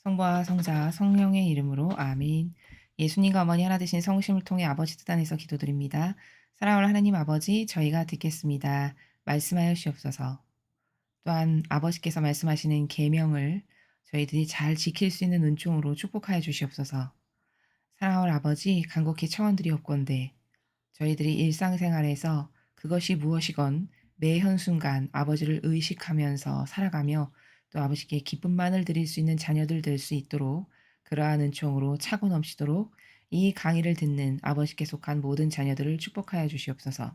성부와 성자, 성령의 이름으로 아멘. 예수님과 어머니 하나 되신 성심을 통해 아버지 뜻 안에서 기도드립니다. 사랑하는 하나님 아버지, 저희가 듣겠습니다. 말씀하여 주옵소서. 또한 아버지께서 말씀하시는 계명을 저희들이 잘 지킬 수 있는 은총으로 축복하여 주시옵소서. 사랑하는 아버지, 간곡히 청원드리옵건대 저희들이 일상생활에서 그것이 무엇이건 매 현순간 아버지를 의식하면서 살아가며 또 아버지께 기쁨만을 드릴 수 있는 자녀들 될 수 있도록 그러한 은총으로 차고 넘치도록 이 강의를 듣는 아버지께 속한 모든 자녀들을 축복하여 주시옵소서.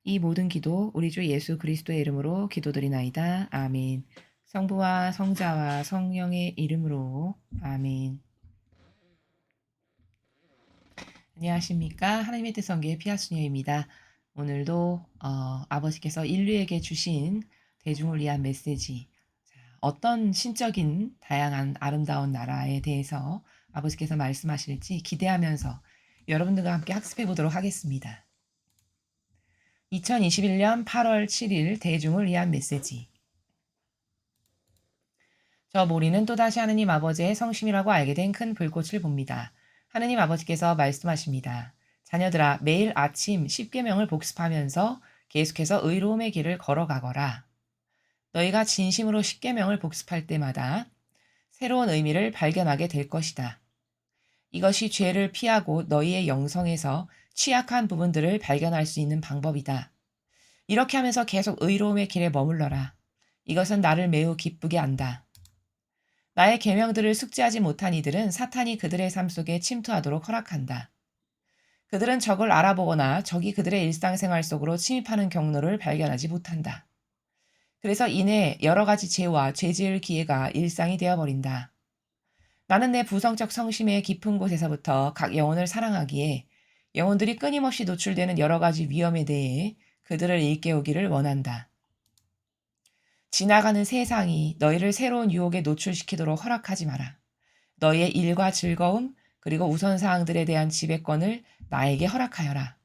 이 모든 기도 우리 주 예수 그리스도의 이름으로 기도드리나이다. 아멘. 성부와 성자와 성령의 이름으로 아멘. 안녕하십니까. 하나님의 뜻 성교의 피아수녀입니다. 오늘도 아버지께서 인류에게 주신 대중을 위한 메시지, 어떤 신적인 다양한 아름다운 나라에 대해서 아버지께서 말씀하실지 기대하면서 여러분들과 함께 학습해 보도록 하겠습니다. 2021년 8월 7일 대중을 위한 메시지. 저 모리는 또다시 하느님 아버지의 성심이라고 알게 된 큰 불꽃을 봅니다. 하느님 아버지께서 말씀하십니다. 자녀들아, 매일 아침 10계명을 복습하면서 계속해서 의로움의 길을 걸어가거라. 너희가 진심으로 10계명을 복습할 때마다 새로운 의미를 발견하게 될 것이다. 이것이 죄를 피하고 너희의 영성에서 취약한 부분들을 발견할 수 있는 방법이다. 이렇게 하면서 계속 의로움의 길에 머물러라. 이것은 나를 매우 기쁘게 한다. 나의 계명들을 숙지하지 못한 이들은 사탄이 그들의 삶 속에 침투하도록 허락한다. 그들은 적을 알아보거나 적이 그들의 일상생활 속으로 침입하는 경로를 발견하지 못한다. 그래서 이내 여러 가지 죄와 죄지을 기회가 일상이 되어버린다. 나는 내 부성적 성심의 깊은 곳에서부터 각 영혼을 사랑하기에 영혼들이 끊임없이 노출되는 여러 가지 위험에 대해 그들을 일깨우기를 원한다. 지나가는 세상이 너희를 새로운 유혹에 노출시키도록 허락하지 마라. 너희의 일과 즐거움 그리고 우선사항들에 대한 지배권을 나에게 허락하여라.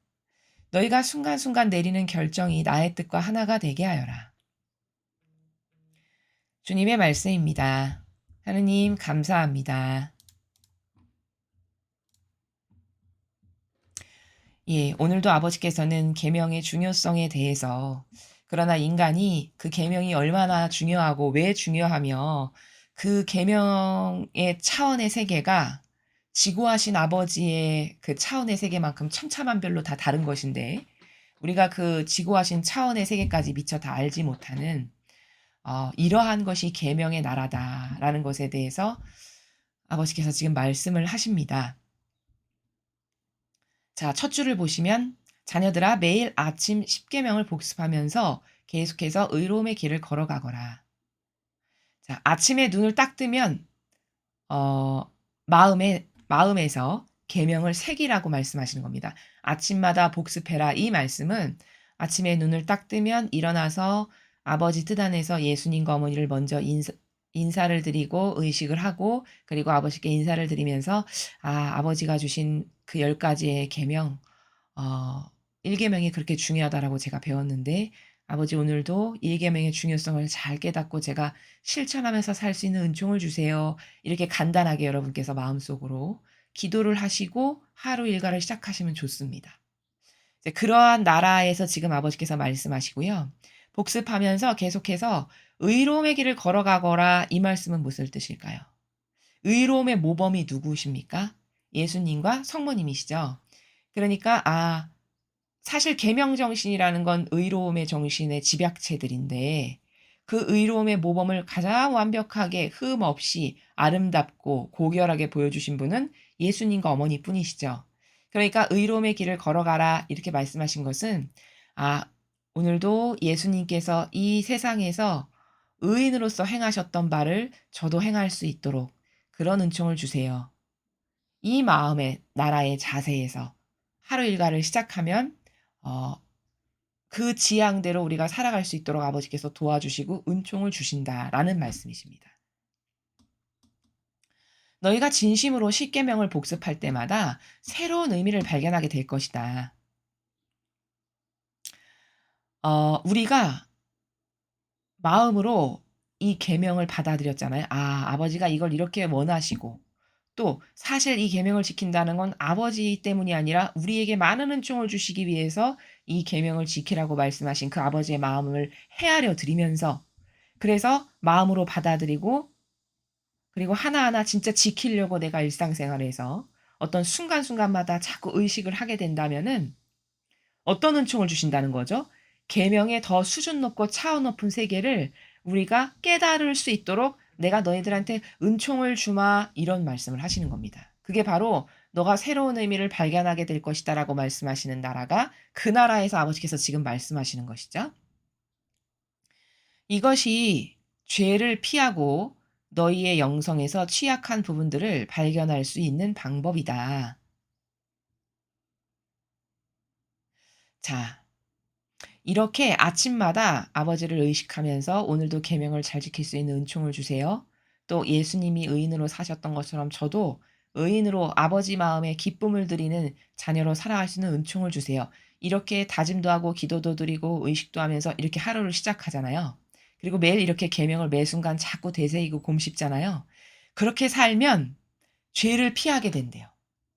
너희가 순간순간 내리는 결정이 나의 뜻과 하나가 되게 하여라. 주님의 말씀입니다. 하느님 감사합니다. 예, 오늘도 아버지께서는 계명의 중요성에 대해서 그러나 인간이 그 계명이 얼마나 중요하고 왜 중요하며 그 계명의 차원의 세계가 지고하신 아버지의 그 차원의 세계만큼 천차만별로 다 다른 것인데 우리가 그 지고하신 차원의 세계까지 미처 다 알지 못하는 이러한 것이 계명의 나라다라는 것에 대해서 아버지께서 지금 말씀을 하십니다. 자, 첫 줄을 보시면 자녀들아 매일 아침 10계명을 복습하면서 계속해서 의로움의 길을 걸어가거라. 자, 아침에 눈을 딱 뜨면 어 마음에서 계명을 새기라고 말씀하시는 겁니다. 아침마다 복습해라 이 말씀은 아침에 눈을 딱 뜨면 일어나서 아버지 뜻 안에서 예수님과 어머니를 먼저 인사를 드리고 의식을 하고 그리고 아버지께 인사를 드리면서 아버지가 주신 그 10가지의 계명 1계명이 그렇게 중요하다라고 제가 배웠는데 아버지 오늘도 1계명의 중요성을 잘 깨닫고 제가 실천하면서 살 수 있는 은총을 주세요. 이렇게 간단하게 여러분께서 마음속으로 기도를 하시고 하루 일과를 시작하시면 좋습니다. 이제 그러한 나라에서 지금 아버지께서 말씀하시고요. 복습하면서 계속해서 의로움의 길을 걸어가거라 이 말씀은 무슨 뜻일까요? 의로움의 모범이 누구십니까? 예수님과 성모님이시죠. 그러니까 사실 계명 정신이라는 건 의로움의 정신의 집약체들인데 그 의로움의 모범을 가장 완벽하게 흠 없이 아름답고 고결하게 보여주신 분은 예수님과 어머니뿐이시죠. 그러니까 의로움의 길을 걸어가라 이렇게 말씀하신 것은 오늘도 예수님께서 이 세상에서 의인으로서 행하셨던 바를 저도 행할 수 있도록 그런 은총을 주세요. 이 마음의 나라의 자세에서 하루 일과를 시작하면 어 그 지향대로 우리가 살아갈 수 있도록 아버지께서 도와주시고 은총을 주신다라는 말씀이십니다. 너희가 진심으로 십계명을 복습할 때마다 새로운 의미를 발견하게 될 것이다. 우리가 마음으로 이 계명을 받아들였잖아요. 아버지가 이걸 이렇게 원하시고 또 사실 이 계명을 지킨다는 건 아버지 때문이 아니라 우리에게 많은 은총을 주시기 위해서 이 계명을 지키라고 말씀하신 그 아버지의 마음을 헤아려 드리면서 그래서 마음으로 받아들이고 그리고 하나하나 진짜 지키려고 내가 일상생활에서 어떤 순간순간마다 자꾸 의식을 하게 된다면은 어떤 은총을 주신다는 거죠? 계명의 더 수준 높고 차원 높은 세계를 우리가 깨달을 수 있도록 "내가 너희들한테 은총을 주마." 이런 말씀을 하시는 겁니다. 그게 바로 "너가 새로운 의미를 발견하게 될 것이다."라고 말씀하시는 나라가 그 나라에서 아버지께서 지금 말씀하시는 것이죠. 이것이 죄를 피하고 너희의 영성에서 취약한 부분들을 발견할 수 있는 방법이다. 자, 이렇게 아침마다 아버지를 의식하면서 오늘도 계명을 잘 지킬 수 있는 은총을 주세요. 또 예수님이 의인으로 사셨던 것처럼 저도 의인으로 아버지 마음에 기쁨을 드리는 자녀로 살아갈 수 있는 은총을 주세요. 이렇게 다짐도 하고 기도도 드리고 의식도 하면서 이렇게 하루를 시작하잖아요. 그리고 매일 이렇게 계명을 매 순간 자꾸 되새이고 곰씹잖아요. 그렇게 살면 죄를 피하게 된대요.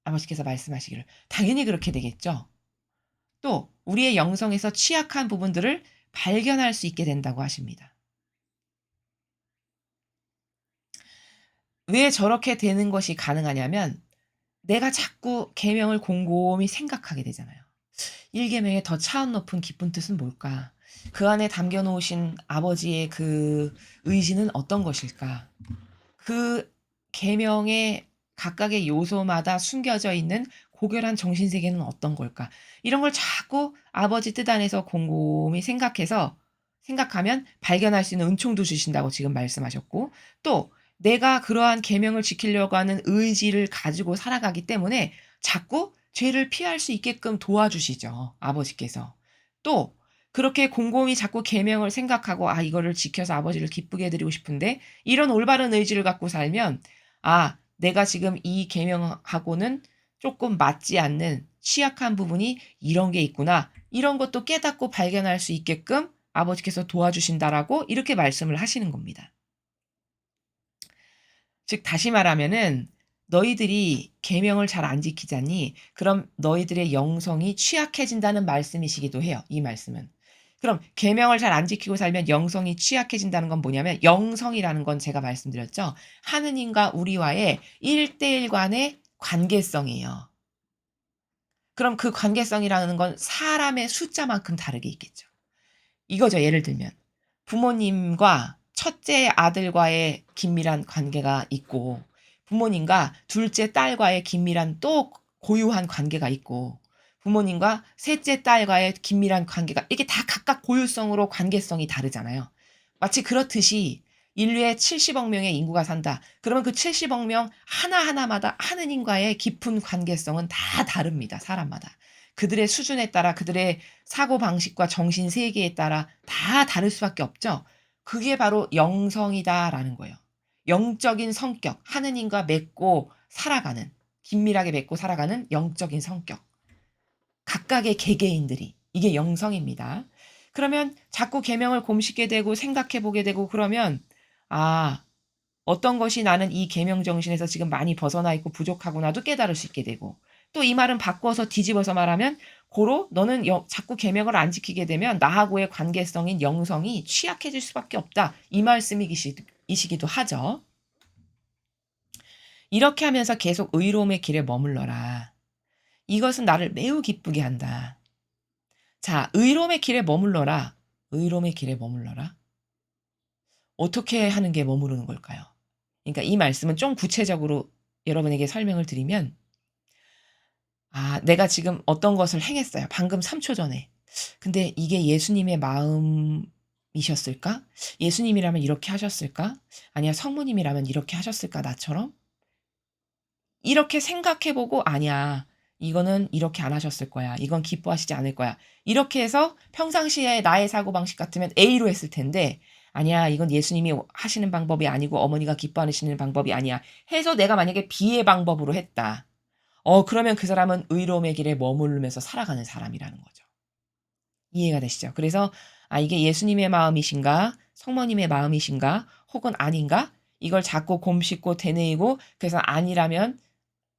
아버지께서 말씀하시기를. 당연히 그렇게 되겠죠. 또 우리의 영성에서 취약한 부분들을 발견할 수 있게 된다고 하십니다. 왜 저렇게 되는 것이 가능하냐면 내가 자꾸 계명을 곰곰이 생각하게 되잖아요. 1 계명의 더 차원 높은 깊은 뜻은 뭘까? 그 안에 담겨 놓으신 아버지의 그 의지는 어떤 것일까? 그 계명의 각각의 요소마다 숨겨져 있는 고결한 정신 세계는 어떤 걸까? 이런 걸 자꾸 아버지 뜻 안에서 곰곰이 생각하면 발견할 수 있는 은총도 주신다고 지금 말씀하셨고 또 내가 그러한 계명을 지키려고 하는 의지를 가지고 살아가기 때문에 자꾸 죄를 피할 수 있게끔 도와주시죠, 아버지께서. 또 그렇게 곰곰이 자꾸 계명을 생각하고 '아 이거를 지켜서 아버지를 기쁘게 해 드리고 싶은데' 이런 올바른 의지를 갖고 살면 '내가 지금 이 계명하고는 쪼끔 맞지 않는 취약한 부분이 이런 게 있구나.' 이런 것도 깨닫고 발견할 수 있게끔 아버지께서 도와주신다라고 이렇게 말씀을 하시는 겁니다. 즉 다시 말하면은 "너희들이 계명을 잘 안 지키자니 그럼 너희들의 영성이 취약해진다."는 말씀이시기도 해요, 이 말씀은. 그럼 계명을 잘 안 지키고 살면 영성이 취약해진다는 건 뭐냐면 영성이라는 건 제가 말씀드렸죠. 하느님과 우리와의 1대1 간의 관계성이에요. 그럼 그 관계성이라는 건 사람의 숫자만큼 다르게 있겠죠. 이거죠. 예를 들면 부모님과 첫째 아들과의 긴밀한 관계가 있고 부모님과 둘째 딸과의 긴밀한 또 고유한 관계가 있고 부모님과 셋째 딸과의 긴밀한 관계가 이게 다 각각 고유성으로 관계성이 다르잖아요. 마치 그렇듯이 인류에 70억 명의 인구가 산다. 그러면 그 70억 명 하나하나마다 하느님과의 깊은 관계성은 다 다릅니다, 사람마다. 그들의 수준에 따라 그들의 사고방식과 정신 세계에 따라 다 다를 수밖에 없죠. 그게 바로 영성이다라는 거예요. 영적인 성격, 하느님과 맺고 살아가는 긴밀하게 맺고 살아가는 영적인 성격. 각각의 개개인들이 이게 영성입니다. 그러면 자꾸 계명을 곰씹게 되고 생각해 보게 되고 그러면 아 어떤 것이 나는 이 계명 정신에서 지금 많이 벗어나 있고 부족하구나도 깨달을 수 있게 되고 또 이 말은 바꿔서 뒤집어서 말하면 고로 너는 자꾸 계명을 안 지키게 되면 나하고의 관계성인 영성이 취약해질 수밖에 없다. 이 말씀이시기도 하죠. 이렇게 하면서 계속 의로움의 길에 머물러라. 이것은 나를 매우 기쁘게 한다. 자, 의로움의 길에 머물러라. 의로움의 길에 머물러라. 어떻게 하는 게 머무르는 걸까요? 그러니까 이 말씀은 좀 구체적으로 여러분에게 설명을 드리면 내가 지금 어떤 것을 행했어요. 방금 3초 전에. 근데 이게 예수님의 마음이셨을까? 예수님이라면 이렇게 하셨을까? 아니야 성모님이라면 이렇게 하셨을까 나처럼? 이렇게 생각해 보고 '아니야. 이거는 이렇게 안 하셨을 거야. 이건 기뻐하시지 않을 거야.' 이렇게 해서 평상시에 나의 사고방식 같으면 A로 했을 텐데 '아니야. 이건 예수님이 하시는 방법이 아니고 어머니가 기뻐하시는 방법이 아니야.' 해서 내가 만약에 B의 방법으로 했다. 그러면 그 사람은 의로움의 길에 머무르면서 살아가는 사람이라는 거죠. 이해가 되시죠? 그래서 아, 이게 예수님의 마음이신가? 성모님의 마음이신가? 혹은 아닌가? 이걸 자꾸 곰씹고 되뇌이고, 그래서 아니라면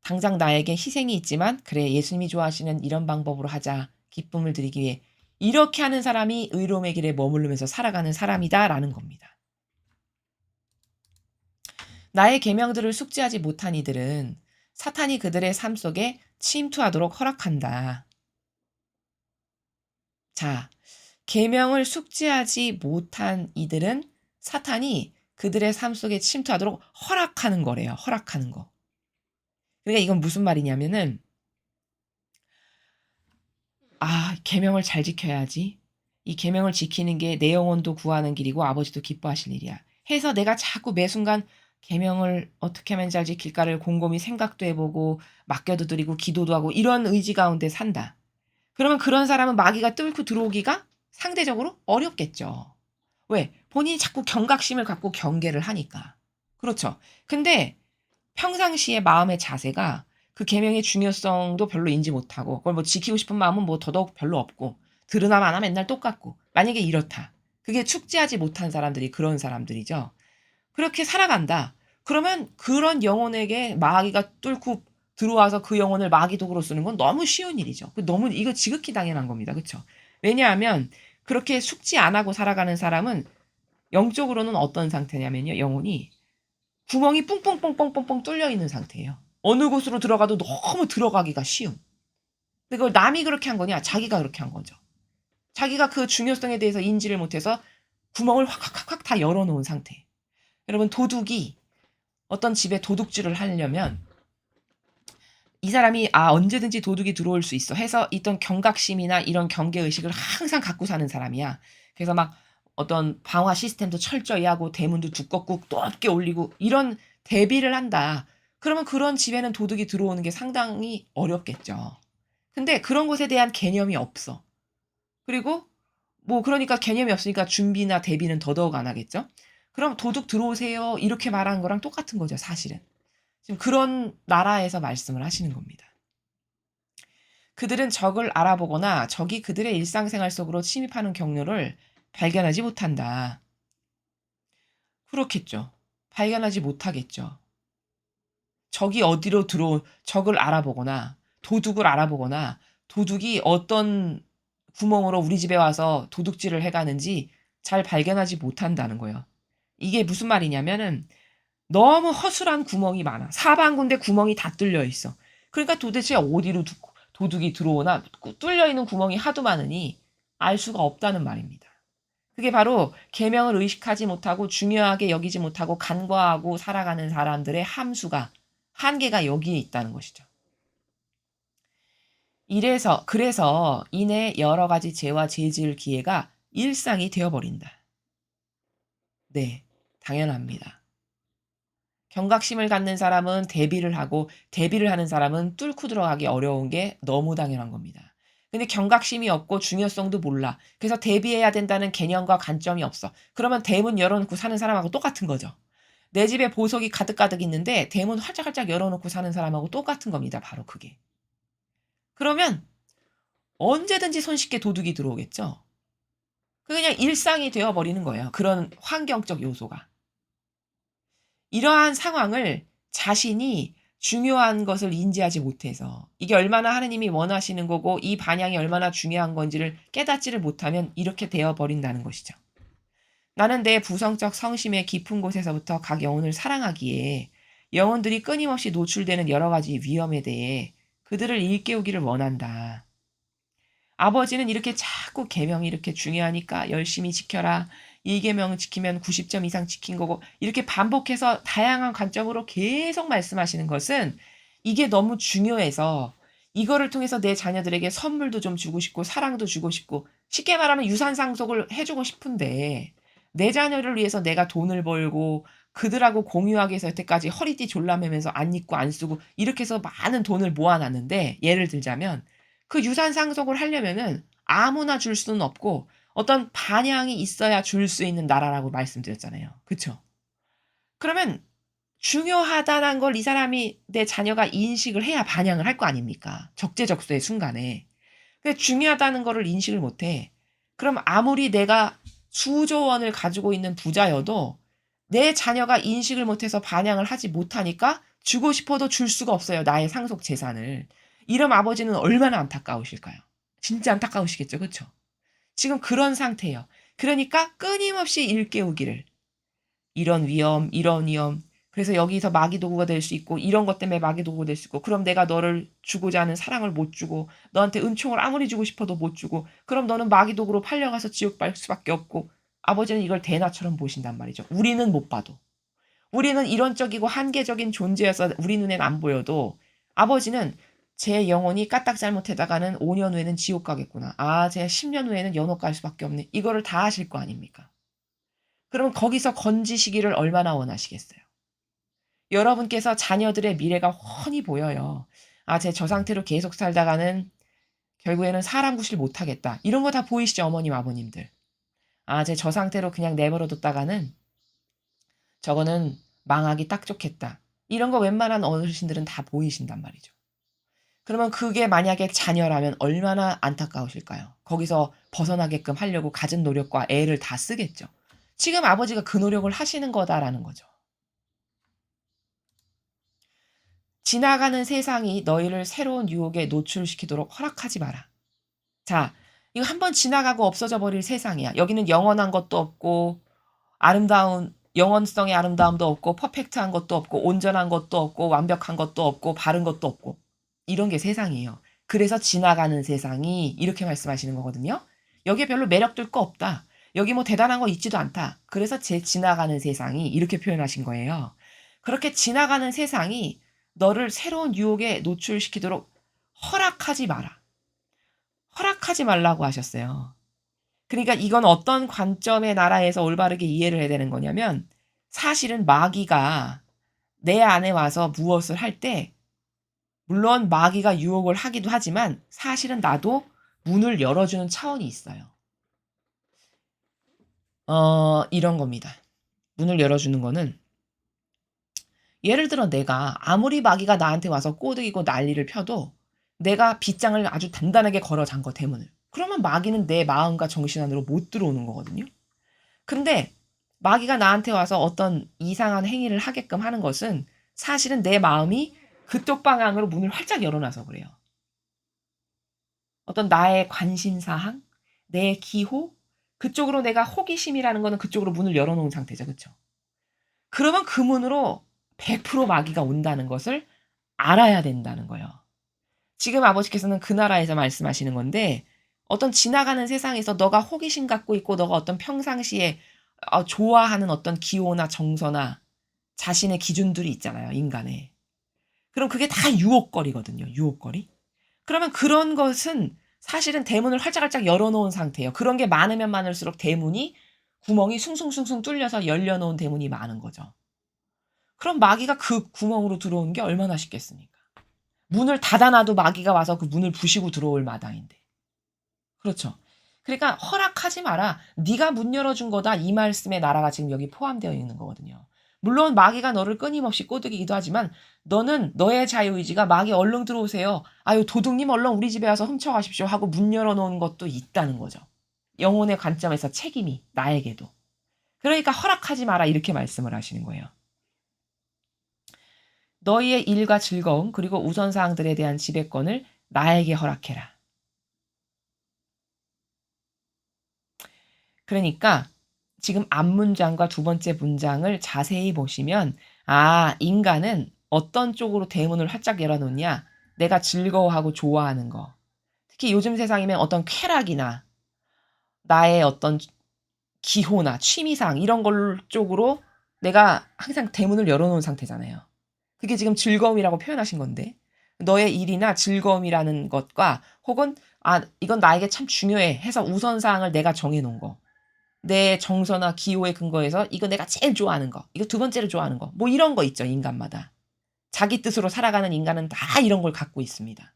당장 나에게 희생이 있지만 그래, 예수님이 좋아하시는 이런 방법으로 하자. 기쁨을 드리기 위해. 이렇게 하는 사람이 의로움의 길에 머무르면서 살아가는 사람이다라는 겁니다. 나의 계명들을 숙지하지 못한 이들은 사탄이 그들의 삶 속에 침투하도록 허락한다. 자, 계명을 숙지하지 못한 이들은 사탄이 그들의 삶 속에 침투하도록 허락하는 거래요. 허락하는 거. 그러니까 이건 무슨 말이냐면은, 아, 계명을 잘 지켜야지. 이 계명을 지키는 게 내 영혼도 구하는 길이고 아버지도 기뻐하실 일이야. 해서 내가 자꾸 매 순간 계명을 어떻게 하면 잘 지킬까를 곰곰이 생각도 해보고 맡겨도 드리고 기도도 하고 이런 의지 가운데 산다. 그러면 그런 사람은 마귀가 뚫고 들어오기가 상대적으로 어렵겠죠. 왜? 본인이 자꾸 경각심을 갖고 경계를 하니까. 그렇죠. 근데 평상시에 마음의 자세가 그 계명의 중요성도 별로 인지 못하고 그걸 뭐 지키고 싶은 마음은 뭐 더더욱 별로 없고 들으나 마나 맨날 똑같고 만약에 이렇다. 그게 축지하지 못한 사람들이 그런 사람들이죠. 그렇게 살아간다. 그러면 그런 영혼에게 마귀가 뚫고 들어와서 그 영혼을 마귀 도구로 쓰는 건 너무 쉬운 일이죠. 너무 이거 지극히 당연한 겁니다. 그렇죠? 왜냐하면 그렇게 숙지 안 하고 살아가는 사람은 영적으로는 어떤 상태냐면요. 영혼이 구멍이 뿡뿡뿡뿡뿡뿡 뚫려 있는 상태예요. 어느 곳으로 들어가도 너무 들어가기가 쉬운. 근데 그걸 남이 그렇게 한 거냐? 자기가 그렇게 한 거죠. 자기가 그 중요성에 대해서 인지를 못해서 구멍을 확확확확 다 열어놓은 상태. 여러분 도둑이 어떤 집에 도둑질을 하려면 이 사람이 아 언제든지 도둑이 들어올 수 있어 해서 있던 경각심이나 이런 경계의식을 항상 갖고 사는 사람이야. 그래서 막 어떤 방화 시스템도 철저히 하고 대문도 두껍고 높게 올리고 이런 대비를 한다. 그러면 그런 집에는 도둑이 들어오는 게 상당히 어렵겠죠. 근데 그런 것에 대한 개념이 없어. 그리고 뭐 그러니까 개념이 없으니까 준비나 대비는 더더욱 안 하겠죠. 그럼 "도둑 들어오세요." 이렇게 말하는 거랑 똑같은 거죠 사실은. 지금 그런 나라에서 말씀을 하시는 겁니다. 그들은 적을 알아보거나 적이 그들의 일상생활 속으로 침입하는 경로를 발견하지 못한다. 그렇겠죠. 발견하지 못하겠죠. 적이 어디로 들어온 적을 알아보거나 도둑을 알아보거나 도둑이 어떤 구멍으로 우리 집에 와서 도둑질을 해 가는지 잘 발견하지 못한다는 거예요. 이게 무슨 말이냐면은 너무 허술한 구멍이 많아. 사방군데 구멍이 다 뚫려 있어. 그러니까 도대체 어디로 도둑이 들어오나 뚫려 있는 구멍이 하도 많으니 알 수가 없다는 말입니다. 그게 바로 계명을 의식하지 못하고 중요하게 여기지 못하고 간과하고 살아가는 사람들의 함수가 한계가 여기에 있다는 것이죠. 그래서 이내 여러 가지 죄와 죄지을 기회가 일상이 되어버린다. 네, 당연합니다. 경각심을 갖는 사람은 대비를 하고 대비를 하는 사람은 뚫고 들어가기 어려운 게 너무 당연한 겁니다. 근데 경각심이 없고 중요성도 몰라. 그래서 대비해야 된다는 개념과 관점이 없어. 그러면 대문 열어놓고 사는 사람하고 똑같은 거죠. 내 집에 보석이 가득가득 있는데 대문 활짝활짝 열어놓고 사는 사람하고 똑같은 겁니다. 바로 그게. 그러면 언제든지 손쉽게 도둑이 들어오겠죠. 그냥 일상이 되어버리는 거예요. 그런 환경적 요소가. 이러한 상황을 자신이 중요한 것을 인지하지 못해서 이게 얼마나 하느님이 원하시는 거고 이 반향이 얼마나 중요한 건지를 깨닫지를 못하면 이렇게 되어 버린다는 것이죠. 나는 내 부성적 성심의 깊은 곳에서부터 각 영혼을 사랑하기에 영혼들이 끊임없이 노출되는 여러 가지 위험에 대해 그들을 일깨우기를 원한다. 아버지는 이렇게 자꾸 계명이 이렇게 중요하니까 열심히 지켜라. 이 계명을 지키면 90점 이상 지킨 거고 이렇게 반복해서 다양한 관점으로 계속 말씀하시는 것은 이게 너무 중요해서 이거를 통해서 내 자녀들에게 선물도 좀 주고 싶고 사랑도 주고 싶고 쉽게 말하면 유산 상속을 해 주고 싶은데 내 자녀를 위해서 내가 돈을 벌고 그들하고 공유하기 위해서 여태까지 허리띠 졸라매면서 안 입고 안 쓰고 이렇게 해서 많은 돈을 모아 놨는데 예를 들자면 그 유산 상속을 하려면은 아무나 줄 수는 없고 어떤 반향이 있어야 줄 수 있는 나라라고 말씀드렸잖아요. 그쵸? 그러면 중요하다는 걸 이 사람이 내 자녀가 인식을 해야 반향을 할 거 아닙니까? 적재적소의 순간에. 근데 중요하다는 거를 인식을 못 해. 그럼 아무리 내가 수조 원을 가지고 있는 부자여도 내 자녀가 인식을 못해서 반향을 하지 못하니까 주고 싶어도 줄 수가 없어요. 나의 상속 재산을. 이런 아버지는 얼마나 안타까우실까요? 진짜 안타까우시겠죠. 그쵸? 지금 그런 상태예요. 그러니까 끊임없이 일깨우기를. 이런 위험, 이런 위험. 그래서 여기서 마귀도구가 될 수 있고 이런 것 때문에 마귀도구가 될 수 있고 그럼 내가 너를 주고자 하는 사랑을 못 주고 너한테 은총을 아무리 주고 싶어도 못 주고 그럼 너는 마귀도구로 팔려가서 지옥 갈 수밖에 없고 아버지는 이걸 대나처럼 보신단 말이죠. 우리는 못 봐도. 우리는 이론적이고 한계적인 존재여서 우리 눈엔 안 보여도 아버지는 제 영혼이 까딱 잘못하다가는 5년 후에는 지옥 가겠구나. 아, 제 10년 후에는 연옥 갈 수밖에 없네. 이거를 다 아실 거 아닙니까? 그럼 거기서 건지시기를 얼마나 원하시겠어요? 여러분께서 자녀들의 미래가 훤히 보여요. 아, 제 저 상태로 계속 살다가는 결국에는 사람 구실 못하겠다. 이런 거 다 보이시죠, 어머님, 아버님들. 아, 제 저 상태로 그냥 내버려뒀다가는 저거는 망하기 딱 좋겠다. 이런 거 웬만한 어르신들은 다 보이신단 말이죠. 그러면 그게 만약에 자녀라면 얼마나 안타까우실까요? 거기서 벗어나게끔 하려고 갖은 노력과 애를 다 쓰겠죠. 지금 아버지가 그 노력을 하시는 거다라는 거죠. 지나가는 세상이 너희를 새로운 유혹에 노출시키도록 허락하지 마라. 자, 이거 한번 지나가고 없어져 버릴 세상이야. 여기는 영원한 것도 없고 아름다운 영원성의 아름다움도 없고 퍼펙트한 것도 없고 온전한 것도 없고 완벽한 것도 없고 바른 것도 없고 이런 게 세상이에요. 그래서 지나가는 세상이 이렇게 말씀하시는 거거든요. 여기에 별로 매력될 거 없다. 여기 뭐 대단한 거 있지도 않다. 그래서 제 지나가는 세상이 이렇게 표현하신 거예요. 그렇게 지나가는 세상이 너를 새로운 유혹에 노출시키도록 허락하지 마라. 허락하지 말라고 하셨어요. 그러니까 이건 어떤 관점의 나라에서 올바르게 이해를 해야 되는 거냐면 사실은 마귀가 내 안에 와서 무엇을 할 때 물론 마귀가 유혹을 하기도 하지만 사실은 나도 문을 열어주는 차원이 있어요. 이런 겁니다. 문을 열어주는 거는 예를 들어 내가 아무리 마귀가 나한테 와서 꼬드기고 난리를 펴도 내가 빗장을 아주 단단하게 걸어 잠궈 대문을. 그러면 마귀는 내 마음과 정신 안으로 못 들어오는 거거든요. 근데 마귀가 나한테 와서 어떤 이상한 행위를 하게끔 하는 것은 사실은 내 마음이 그쪽 방향으로 문을 활짝 열어놔서 그래요. 어떤 나의 관심사항, 내 기호, 그쪽으로 내가 호기심이라는 거는 그쪽으로 문을 열어놓은 상태죠. 그쵸? 그러면 그 문으로 100% 마귀가 온다는 것을 알아야 된다는 거예요. 지금 아버지께서는 그 나라에서 말씀하시는 건데 어떤 지나가는 세상에서 너가 호기심 갖고 있고 너가 어떤 평상시에 좋아하는 어떤 기호나 정서나 자신의 기준들이 있잖아요. 인간의. 그럼 그게 다 유혹거리거든요. 유혹거리. 그러면 그런 것은 사실은 대문을 활짝활짝 열어놓은 상태예요. 그런 게 많으면 많을수록 대문이 구멍이 숭숭숭숭 뚫려서 열려놓은 대문이 많은 거죠. 그럼 마귀가 그 구멍으로 들어오는 게 얼마나 쉽겠습니까? 문을 닫아놔도 마귀가 와서 그 문을 부시고 들어올 마당인데. 그렇죠. 그러니까 허락하지 마라. 네가 문 열어준 거다. 이 말씀의 나라가 지금 여기 포함되어 있는 거거든요. 물론 마귀가 너를 끊임없이 꼬드기기도 하지만 너는 너의 자유의지가 마귀 얼른 들어오세요. 아유 도둑님 얼른 우리 집에 와서 훔쳐가십시오 하고 문 열어놓은 것도 있다는 거죠. 영혼의 관점에서 책임이 나에게도. 그러니까 허락하지 마라 이렇게 말씀을 하시는 거예요. 너희의 일과 즐거움 그리고 우선사항들에 대한 지배권을 나에게 허락해라. 그러니까 지금 앞문장과 두 번째 문장을 자세히 보시면 인간은 어떤 쪽으로 대문을 활짝 열어놓냐. 내가 즐거워하고 좋아하는 거. 특히 요즘 세상이면 어떤 쾌락이나 나의 어떤 기호나 취미상 이런 걸 쪽으로 내가 항상 대문을 열어놓은 상태잖아요. 그게 지금 즐거움이라고 표현하신 건데 너의 일이나 즐거움이라는 것과 혹은 이건 나에게 참 중요해 해서 우선사항을 내가 정해놓은 거. 내 정서나 기호에 근거해서 이거 내가 제일 좋아하는 거, 이거 두 번째로 좋아하는 거, 뭐 이런 거 있죠, 인간마다. 자기 뜻으로 살아가는 인간은 다 이런 걸 갖고 있습니다.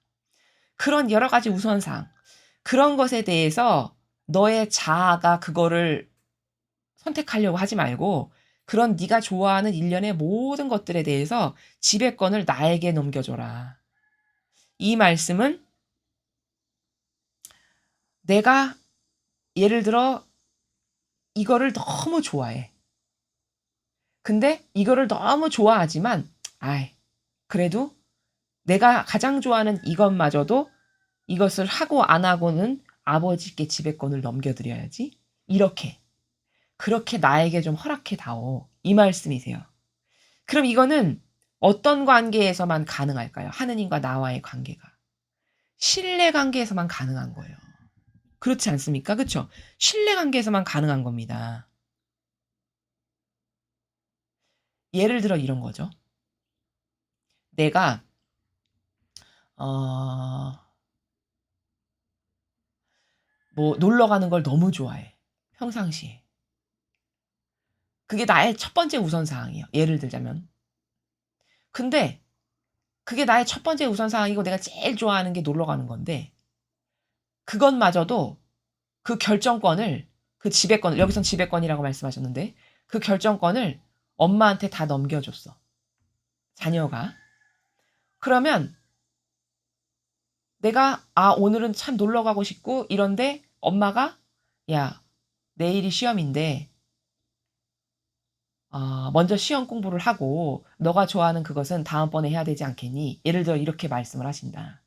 그런 여러 가지 우선사항, 그런 것에 대해서 너의 자아가 그거를 선택하려고 하지 말고 그런 네가 좋아하는 일련의 모든 것들에 대해서 지배권을 나에게 넘겨줘라. 이 말씀은 내가 예를 들어 이거를 너무 좋아해. 근데 이거를 너무 좋아하지만 아이 그래도 내가 가장 좋아하는 이것마저도 이것을 하고 안 하고는 아버지께 지배권을 넘겨드려야지. 이렇게 그렇게 나에게 좀 허락해 다오. 이 말씀이세요. 그럼 이거는 어떤 관계에서만 가능할까요? 하느님과 나와의 관계가. 신뢰 관계에서만 가능한 거예요. 그렇지 않습니까? 그쵸? 신뢰 관계에서만 가능한 겁니다. 예를 들어 이런 거죠. 내가 어 뭐 놀러 가는 걸 너무 좋아해. 평상시에. 그게 나의 첫 번째 우선 사항이에요. 예를 들자면. 근데 그게 나의 첫 번째 우선 사항이고 내가 제일 좋아하는 게 놀러 가는 건데 그것마저도 그 결정권을 그 지배권을 여기선 지배권이라고 말씀하셨는데 그 결정권을 엄마한테 다 넘겨줬어. 자녀가. 그러면 내가 오늘은 참 놀러 가고 싶고 이런데 엄마가 야 내일이 시험인데 먼저 시험 공부를 하고 너가 좋아하는 그것은 다음번에 해야 되지 않겠니? 예를 들어 이렇게 말씀을 하신다.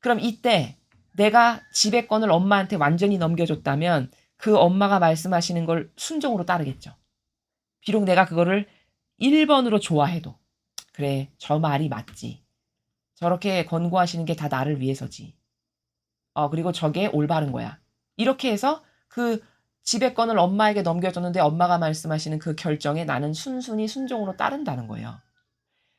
그럼 이때 내가 지배권을 엄마한테 완전히 넘겨줬다면 그 엄마가 말씀하시는 걸 순종으로 따르겠죠. 비록 내가 그거를 1번으로 좋아해도 그래 저 말이 맞지. 저렇게 권고하시는 게 다 나를 위해서지. 그리고 저게 올바른 거야. 이렇게 해서 그 지배권을 엄마에게 넘겨줬는데 엄마가 말씀하시는 그 결정에 나는 순순히 순종으로 따른다는 거예요.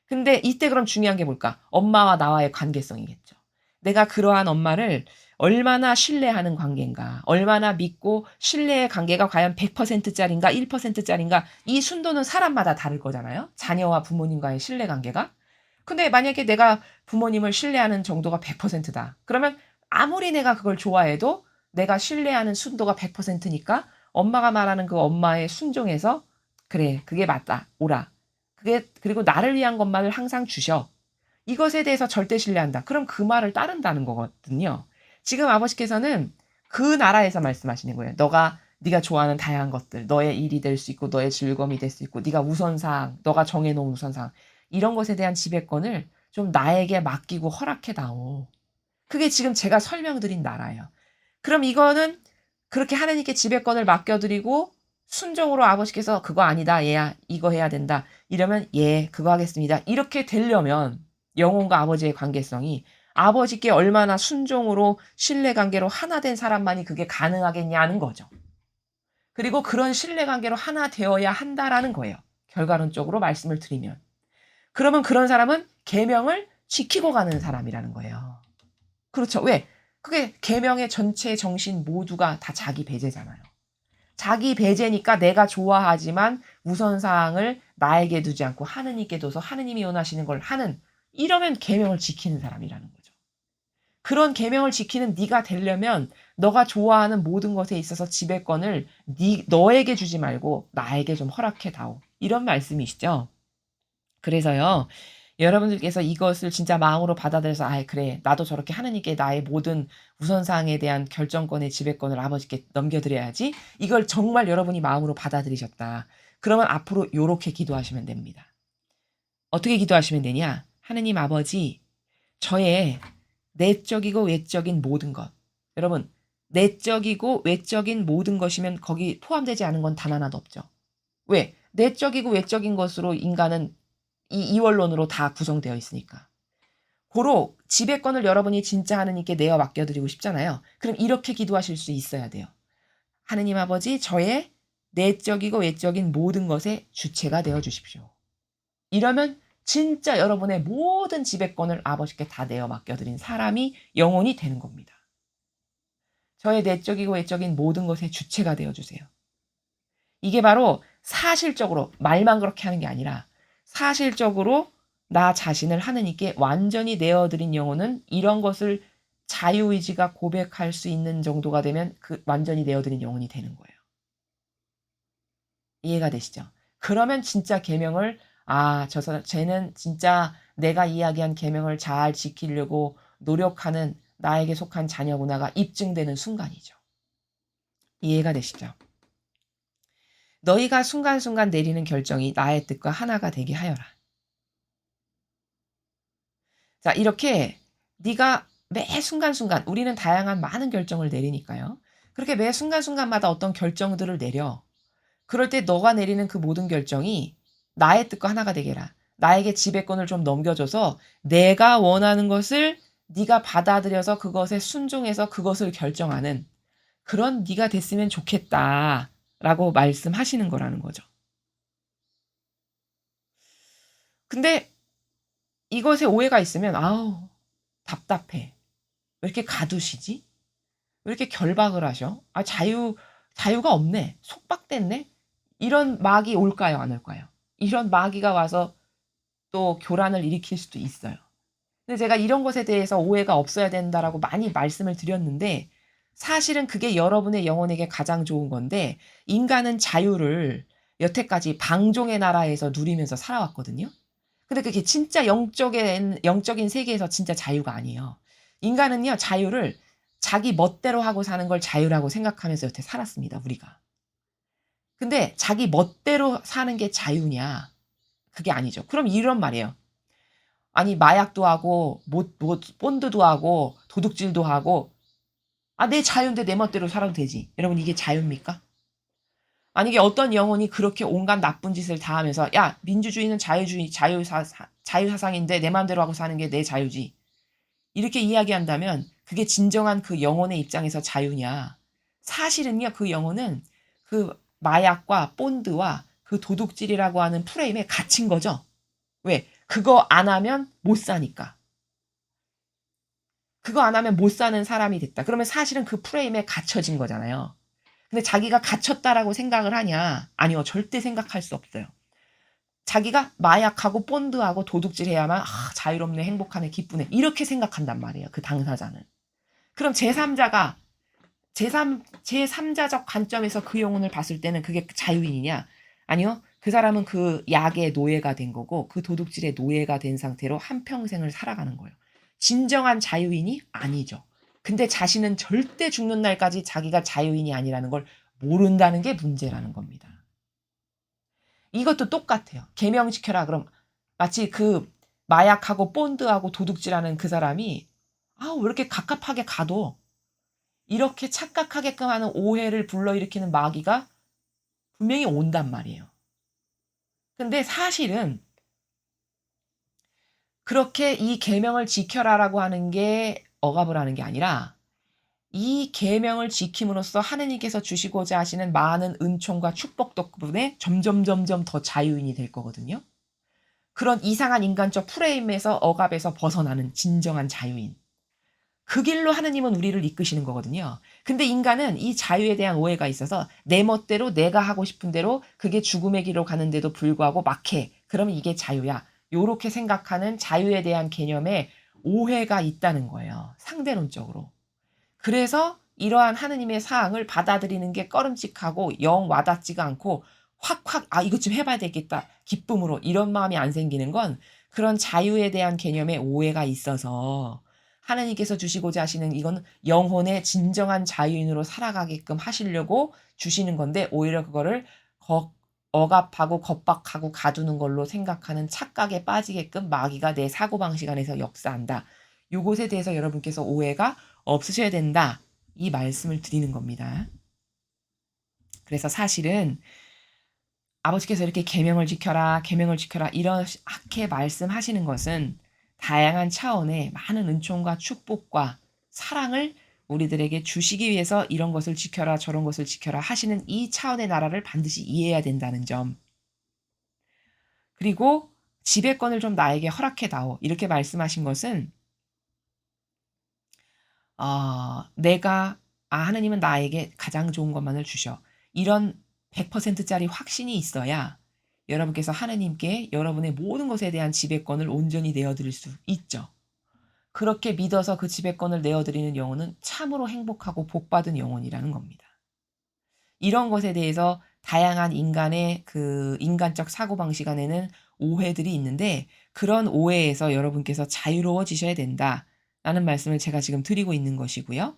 근데 이때 그럼 중요한 게 뭘까? 엄마와 나와의 관계성이겠죠. 내가 그러한 엄마를 얼마나 신뢰하는 관계인가, 얼마나 믿고 신뢰의 관계가 과연 100%짜리인가, 1%짜리인가, 이 순도는 사람마다 다를 거잖아요. 자녀와 부모님과의 신뢰 관계가. 근데 만약에 내가 부모님을 신뢰하는 정도가 100%다. 그러면 아무리 내가 그걸 좋아해도 내가 신뢰하는 순도가 100%니까 엄마가 말하는 그 엄마의 순종에서 그래, 그게 맞다. 옳아. 그게 그리고 나를 위한 것만을 항상 주셔. 이것에 대해서 절대 신뢰한다. 그럼 그 말을 따른다는 거거든요. 지금 아버지께서는 그 나라에서 말씀하시는 거예요. 네가 좋아하는 다양한 것들, 너의 일이 될 수 있고 너의 즐거움이 될 수 있고 네가 우선사항, 너가 정해놓은 우선사항 이런 것에 대한 지배권을 좀 나에게 맡기고 허락해다오. 그게 지금 제가 설명드린 나라예요. 그럼 이거는 그렇게 하나님께 지배권을 맡겨드리고 순종으로 아버지께서 그거 아니다, 얘야, 이거 해야 된다. 이러면 예, 그거 하겠습니다. 이렇게 되려면 영혼과 아버지의 관계성이 아버지께 얼마나 순종으로 신뢰관계로 하나 된 사람만이 그게 가능하겠냐는 거죠. 그리고 그런 신뢰관계로 하나 되어야 한다라는 거예요. 결과론적으로 말씀을 드리면. 그러면 그런 사람은 계명을 지키고 가는 사람이라는 거예요. 그렇죠. 왜? 그게 계명의 전체 정신 모두가 다 자기 배제잖아요. 자기 배제니까 내가 좋아하지만 우선사항을 나에게 두지 않고 하느님께 둬서 하느님이 원하시는 걸 하는 이러면 계명을 지키는 사람이라는 거죠. 그런 계명을 지키는 네가 되려면 너가 좋아하는 모든 것에 있어서 지배권을 너에게 주지 말고 나에게 좀 허락해 다오. 이런 말씀이시죠. 그래서요. 여러분들께서 이것을 진짜 마음으로 받아들여서 그래 나도 저렇게 하느님께 나의 모든 우선사항에 대한 결정권의 지배권을 아버지께 넘겨드려야지. 이걸 정말 여러분이 마음으로 받아들이셨다. 그러면 앞으로 요렇게 기도하시면 됩니다. 어떻게 기도하시면 되냐? 하느님 아버지 저의 내적이고 외적인 모든 것. 여러분 내적이고 외적인 모든 것이면 거기 포함되지 않은 건 단 하나도 없죠. 왜? 내적이고 외적인 것으로 인간은 이 이원론으로 다 구성되어 있으니까. 고로 지배권을 여러분이 진짜 하느님께 내어 맡겨드리고 싶잖아요. 그럼 이렇게 기도하실 수 있어야 돼요. 하느님 아버지 저의 내적이고 외적인 모든 것의 주체가 되어 주십시오. 이러면 진짜 여러분의 모든 지배권을 아버지께 다 내어 맡겨드린 사람이 영혼이 되는 겁니다. 저의 내적이고 외적인 모든 것의 주체가 되어 주세요. 이게 바로 사실적으로 말만 그렇게 하는 게 아니라 사실적으로 나 자신을 하느님께 완전히 내어드린 영혼은 이런 것을 자유의지가 고백할 수 있는 정도가 되면 그 완전히 내어드린 영혼이 되는 거예요. 이해가 되시죠? 그러면 진짜 계명을 쟤는 진짜 내가 이야기한 계명을 잘 지키려고 노력하는 나에게 속한 자녀구나가 입증되는 순간이죠. 이해가 되시죠? 너희가 순간순간 내리는 결정이 나의 뜻과 하나가 되게 하여라. 자, 이렇게 네가 매 순간순간 우리는 다양한 많은 결정을 내리니까요. 그렇게 매 순간순간마다 어떤 결정들을 내려. 그럴 때 너가 내리는 그 모든 결정이 나의 뜻과 하나가 되게 해라. 나에게 지배권을 좀 넘겨줘서 내가 원하는 것을 네가 받아들여서 그것에 순종해서 그것을 결정하는 그런 네가 됐으면 좋겠다라고 말씀하시는 거라는 거죠. 근데 이것에 오해가 있으면 아우 답답해. 왜 이렇게 가두시지? 왜 이렇게 결박을 하셔? 아 자유가 없네. 속박됐네. 이런 막이 올까요? 안 올까요? 이런 마귀가 와서 또 교란을 일으킬 수도 있어요. 근데 제가 이런 것에 대해서 오해가 없어야 된다라고 많이 말씀을 드렸는데 사실은 그게 여러분의 영혼에게 가장 좋은 건데 인간은 자유를 여태까지 방종의 나라에서 누리면서 살아왔거든요. 근데 그게 진짜 영적인 세계에서 진짜 자유가 아니에요. 인간은요, 자유를 자기 멋대로 하고 사는 걸 자유라고 생각하면서 여태 살았습니다, 우리가. 근데 자기 멋대로 사는 게 자유냐? 그게 아니죠. 그럼 이런 말이에요. 아니, 마약도 하고, 본드도 하고, 도둑질도 하고, 아, 내 자유인데 내 멋대로 살아도 되지. 여러분, 이게 자유입니까? 만약에 어떤 영혼이 그렇게 온갖 나쁜 짓을 다 하면서, 야, 민주주의는 자유사상인데 내 마음대로 하고 사는 게 내 자유지. 이렇게 이야기한다면, 그게 진정한 그 영혼의 입장에서 자유냐. 사실은요, 그 영혼은 그 마약과 본드와 그 도둑질이라고 하는 프레임에 갇힌 거죠. 왜? 그거 안 하면 못 사니까. 그거 안 하면 못 사는 사람이 됐다. 그러면 사실은 그 프레임에 갇혀진 거잖아요. 근데 자기가 갇혔다라고 생각을 하냐? 아니요. 절대 생각할 수 없어요. 자기가 마약하고 본드하고 도둑질해야만 자유롭네, 행복하네, 기쁘네. 이렇게 생각한단 말이에요. 그 당사자는. 그럼 제3자가 제3자적 관점에서 그 영혼을 봤을 때는 그게 자유인이냐? 아니요. 그 사람은 그 약의 노예가 된 거고 그 도둑질의 노예가 된 상태로 한평생을 살아가는 거예요. 진정한 자유인이 아니죠. 근데 자신은 절대 죽는 날까지 자기가 자유인이 아니라는 걸 모른다는 게 문제라는 겁니다. 이것도 똑같아요. 계명 지켜라. 그럼 마치 그 마약하고 본드하고 도둑질하는 그 사람이 왜 이렇게 갑갑하게 가도 이렇게 착각하게끔 하는 오해를 불러일으키는 마귀가 분명히 온단 말이에요. 근데 사실은 그렇게 이 계명을 지켜라라고 하는 게 억압을 하는 게 아니라 이 계명을 지킴으로써 하느님께서 주시고자 하시는 많은 은총과 축복 덕분에 점점 더 자유인이 될 거거든요. 그런 이상한 인간적 프레임에서 억압에서 벗어나는 진정한 자유인. 그 길로 하느님은 우리를 이끄시는 거거든요. 근데 인간은 이 자유에 대한 오해가 있어서 내 멋대로 내가 하고 싶은 대로 그게 죽음의 길로 가는데도 불구하고 막 해. 그러면 이게 자유야. 요렇게 생각하는 자유에 대한 개념에 오해가 있다는 거예요. 상대론적으로. 그래서 이러한 하느님의 사항을 받아들이는 게 꺼름직하고 영 와닿지가 않고 확 이것 좀 해봐야 되겠다. 기쁨으로 이런 마음이 안 생기는 건 그런 자유에 대한 개념에 오해가 있어서 하느님께서 주시고자 하시는 이건 영혼의 진정한 자유인으로 살아가게끔 하시려고 주시는 건데 오히려 그거를 억압하고 겁박하고 가두는 걸로 생각하는 착각에 빠지게끔 마귀가 내 사고방식 안에서 역사한다. 요것에 대해서 여러분께서 오해가 없으셔야 된다. 이 말씀을 드리는 겁니다. 그래서 사실은 아버지께서 이렇게 계명을 지켜라, 계명을 지켜라 이렇게 말씀하시는 것은 다양한 차원의 많은 은총과 축복과 사랑을 우리들에게 주시기 위해서 이런 것을 지켜라, 저런 것을 지켜라 하시는 이 차원의 나라를 반드시 이해해야 된다는 점. 그리고 지배권을 좀 나에게 허락해 다오. 이렇게 말씀하신 것은 내가 하느님은 나에게 가장 좋은 것만을 주셔. 이런 100%짜리 확신이 있어야 여러분께서 하느님께 여러분의 모든 것에 대한 지배권을 온전히 내어드릴 수 있죠. 그렇게 믿어서 그 지배권을 내어드리는 영혼은 참으로 행복하고 복받은 영혼이라는 겁니다. 이런 것에 대해서 다양한 인간의 그 인간적 사고방식 안에는 오해들이 있는데 그런 오해에서 여러분께서 자유로워지셔야 된다라는 말씀을 제가 지금 드리고 있는 것이고요.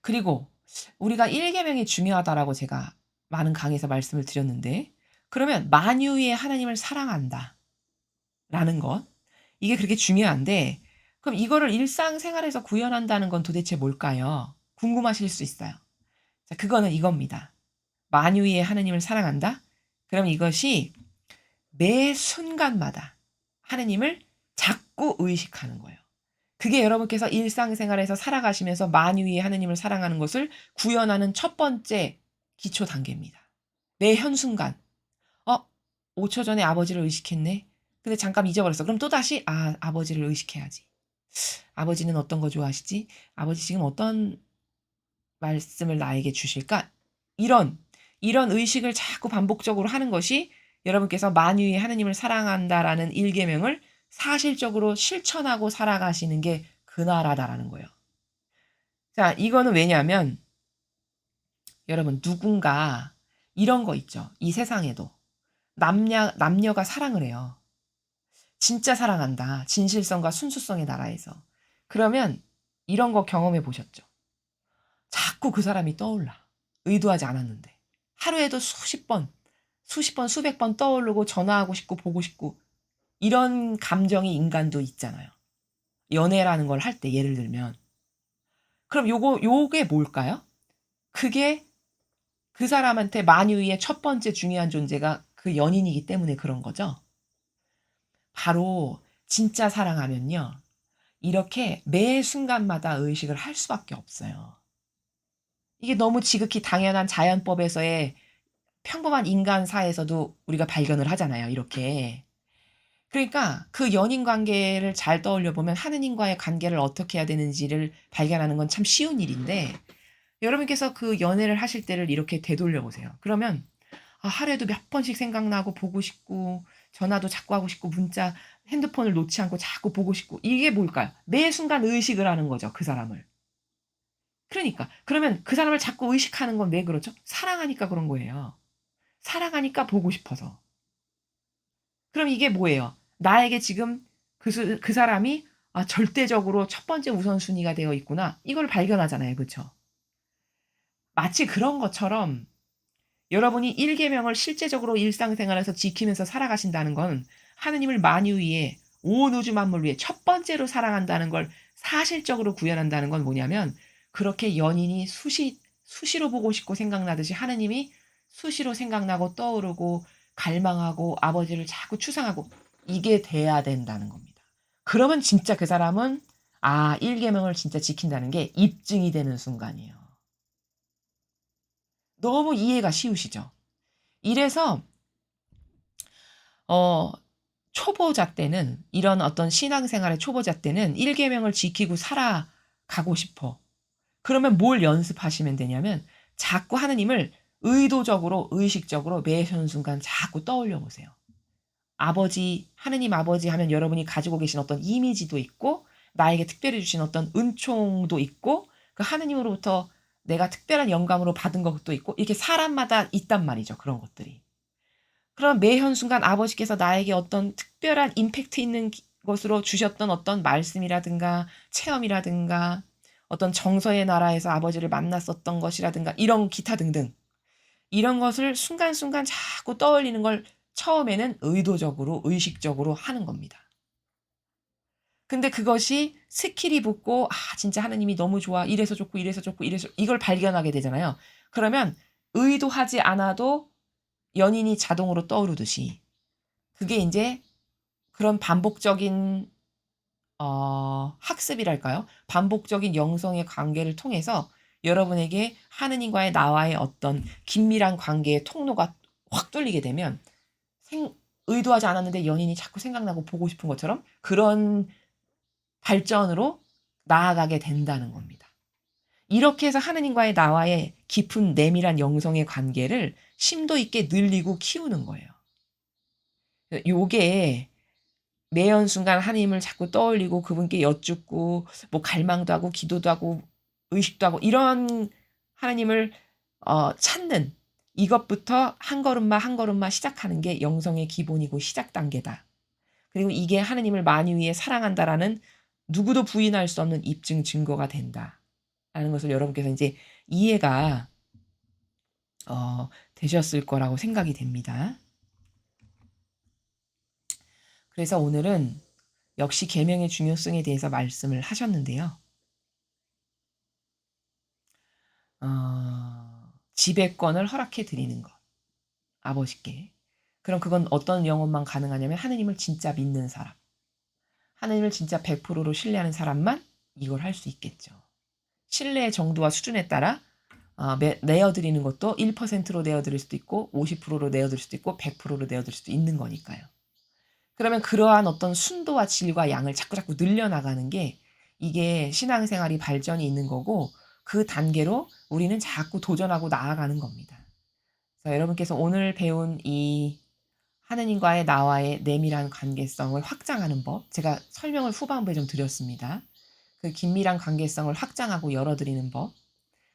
그리고 우리가 1 계명이 중요하다라고 제가 많은 강의에서 말씀을 드렸는데 그러면 만유의 하나님을 사랑한다라는 것 이게 그렇게 중요한데 그럼 이거를 일상생활에서 구현한다는 건 도대체 뭘까요? 궁금하실 수 있어요. 자 그거는 이겁니다. 만유의 하나님을 사랑한다? 그럼 이것이 매 순간마다 하느님을 자꾸 의식하는 거예요. 그게 여러분께서 일상생활에서 살아가시면서 만유의 하느님을 사랑하는 것을 구현하는 첫 번째 기초 단계입니다. 매 현순간 '어 5초 전에 아버지를 의식했네. 근데 잠깐 잊어버렸어.' 그럼 또다시 '아 아버지를 의식해야지. 아버지는 어떤 거 좋아하시지? 아버지 지금 어떤 말씀을 나에게 주실까?' 이런, 이런 의식을 자꾸 반복적으로 하는 것이 여러분께서 '만유의 하느님을 사랑한다.'라는 1 계명을 사실적으로 실천하고 살아가시는 게 그 나라다라는 거예요. 자 이거는 왜냐하면 여러분 누군가 이런 거 있죠. 이 세상에도 남녀가 사랑을 해요. 진짜 사랑한다. 진실성과 순수성의 나라에서. 그러면 이런 거 경험해 보셨죠? 자꾸 그 사람이 떠올라. 의도하지 않았는데. 하루에도 수십 번, 수백 번 떠오르고 전화하고 싶고 보고 싶고 이런 감정이 인간도 있잖아요. 연애라는 걸 할 때 예를 들면. 그럼 요게 뭘까요? 그게 그 사람한테 만유의 첫 번째 중요한 존재가 그 연인이기 때문에 그런 거죠. 바로 진짜 사랑하면요. 이렇게 매 순간마다 의식을 할 수밖에 없어요. 이게 너무 지극히 당연한 자연법에서의 평범한 인간사에서도 우리가 발견을 하잖아요, 이렇게. 그러니까 그 연인 관계를 잘 떠올려 보면 하느님과의 관계를 어떻게 해야 되는지를 발견하는 건 참 쉬운 일인데 여러분께서 그 연애를 하실 때를 이렇게 되돌려 보세요. 그러면 하루에도 몇 번씩 생각나고 보고 싶고 전화도 자꾸 하고 싶고 문자 핸드폰을 놓지 않고 자꾸 보고 싶고 이게 뭘까요? 매 순간 의식을 하는 거죠, 그 사람을. 그러니까 그러면 그 사람을 자꾸 의식하는 건 왜 그렇죠? 사랑하니까 그런 거예요. 사랑하니까 보고 싶어서. 그럼 이게 뭐예요? 나에게 지금 그 사람이 '절대적으로 첫 번째 우선순위가 되어 있구나.' 이걸 발견하잖아요. 그쵸? 마치 그런 것처럼 여러분이 1 계명을 실제적으로 일상생활에서 지키면서 살아가신다는 건 하느님을 만유 위에 온 우주 만물 위에 첫 번째로 사랑한다는 걸 사실적으로 구현한다는 건 뭐냐면 그렇게 연인이 수시로 보고 싶고 생각나듯이 하느님이 수시로 생각나고 떠오르고 갈망하고 아버지를 자꾸 추상하고 이게 돼야 된다는 겁니다. 그러면 진짜 그 사람은 1 계명을 진짜 지킨다는 게 입증이 되는 순간이에요. 너무 이해가 쉬우시죠? 이래서 어 초보자 때는 이런 어떤 신앙생활의 초보자 때는 1 계명을 지키고 살아가고 싶어. 그러면 뭘 연습하시면 되냐면 자꾸 하느님을 의도적으로 의식적으로 매 현순간 자꾸 떠올려 보세요. 아버지 하느님 아버지 하면 여러분이 가지고 계신 어떤 이미지도 있고 나에게 특별히 주신 어떤 은총도 있고 그 하느님으로부터 내가 특별한 영감으로 받은 것도 있고 이렇게 사람마다 있단 말이죠, 그런 것들이. 그럼 매 현순간 아버지께서 나에게 어떤 특별한 임팩트 있는 것으로 주셨던 어떤 말씀이라든가 체험이라든가 어떤 정서의 나라에서 아버지를 만났었던 것이라든가 이런 기타 등등 이런 것을 순간순간 자꾸 떠올리는 걸 처음에는 의도적으로 의식적으로 하는 겁니다. 근데 그것이 스킬이 붙고 '진짜 하느님이 너무 좋아. 이래서 좋고 이래서 좋고 이래서' 이걸 발견하게 되잖아요. 그러면 의도하지 않아도 연인이 자동으로 떠오르듯이 그게 인제 그런 반복적인 학습이랄까요? 반복적인 영성의 관계를 통해서 여러분에게 하느님과의 나와의 어떤 긴밀한 관계의 통로가 확 뚫리게 되면 생 의도하지 않았는데 연인이 자꾸 생각나고 보고 싶은 것처럼 그런 발전으로 나아가게 된다는 겁니다. 이렇게 해서 하느님과의 나와의 깊은 내밀한 영성의 관계를 심도 있게 늘리고 키우는 거예요. 요게 매연 순간 하나님을 자꾸 떠올리고 그분께 여쭙고 뭐 갈망도 하고 기도도 하고 의식도 하고 이런 하나님을 찾는 이것부터 한 걸음마 한 걸음마 시작하는 게 영성의 기본이고 시작 단계다. 그리고 이게 하나님을 만유 위에 사랑한다라는 누구도 부인할 수 없는 입증 증거가 된다라는 것을 여러분께서 인제 이해가 되셨을 거라고 생각이 됩니다. 그래서 오늘은 역시 계명의 중요성에 대해서 말씀을 하셨는데요. 지배권을 허락해 드리는 것, 아버지께. 그럼 그건 어떤 영혼만 가능하냐면 하느님을 진짜 믿는 사람, 하느님을 진짜 100%로 신뢰하는 사람만 이걸 할 수 있겠죠. 신뢰의 정도와 수준에 따라 내어드리는 것도 1%로 내어드릴 수도 있고 50%로 내어드릴 수도 있고 100%로 내어드릴 수도 있는 거니까요. 그러면 그러한 어떤 순도와 질과 양을 자꾸자꾸 늘려나가는 게 이게 신앙생활이 발전이 있는 거고 그 단계로 우리는 자꾸 도전하고 나아가는 겁니다. 그래서 여러분께서 오늘 배운 이 하느님과의 나와의 내밀한 관계성을 확장하는 법, 제가 설명을 후반부에 좀 드렸습니다. 그 긴밀한 관계성을 확장하고 열어드리는 법,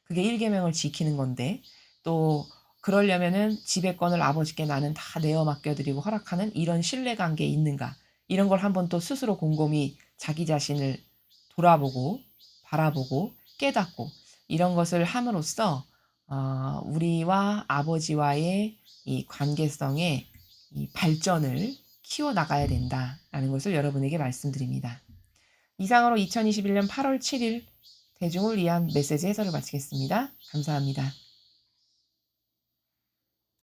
그게 1계명을 지키는 건데 또 그러려면은 지배권을 아버지께 나는 다 내어 맡겨드리고 허락하는 이런 신뢰관계에 있는가, 이런 걸 한번 또 스스로 곰곰이 자기 자신을 돌아보고 바라보고 깨닫고 이런 것을 함으로써 우리와 아버지와의 이 관계성의 이 발전을 키워나가야 된다라는 것을 여러분에게 말씀드립니다. 이상으로 2021년 8월 7일 대중을 위한 메시지 해설을 마치겠습니다. 감사합니다.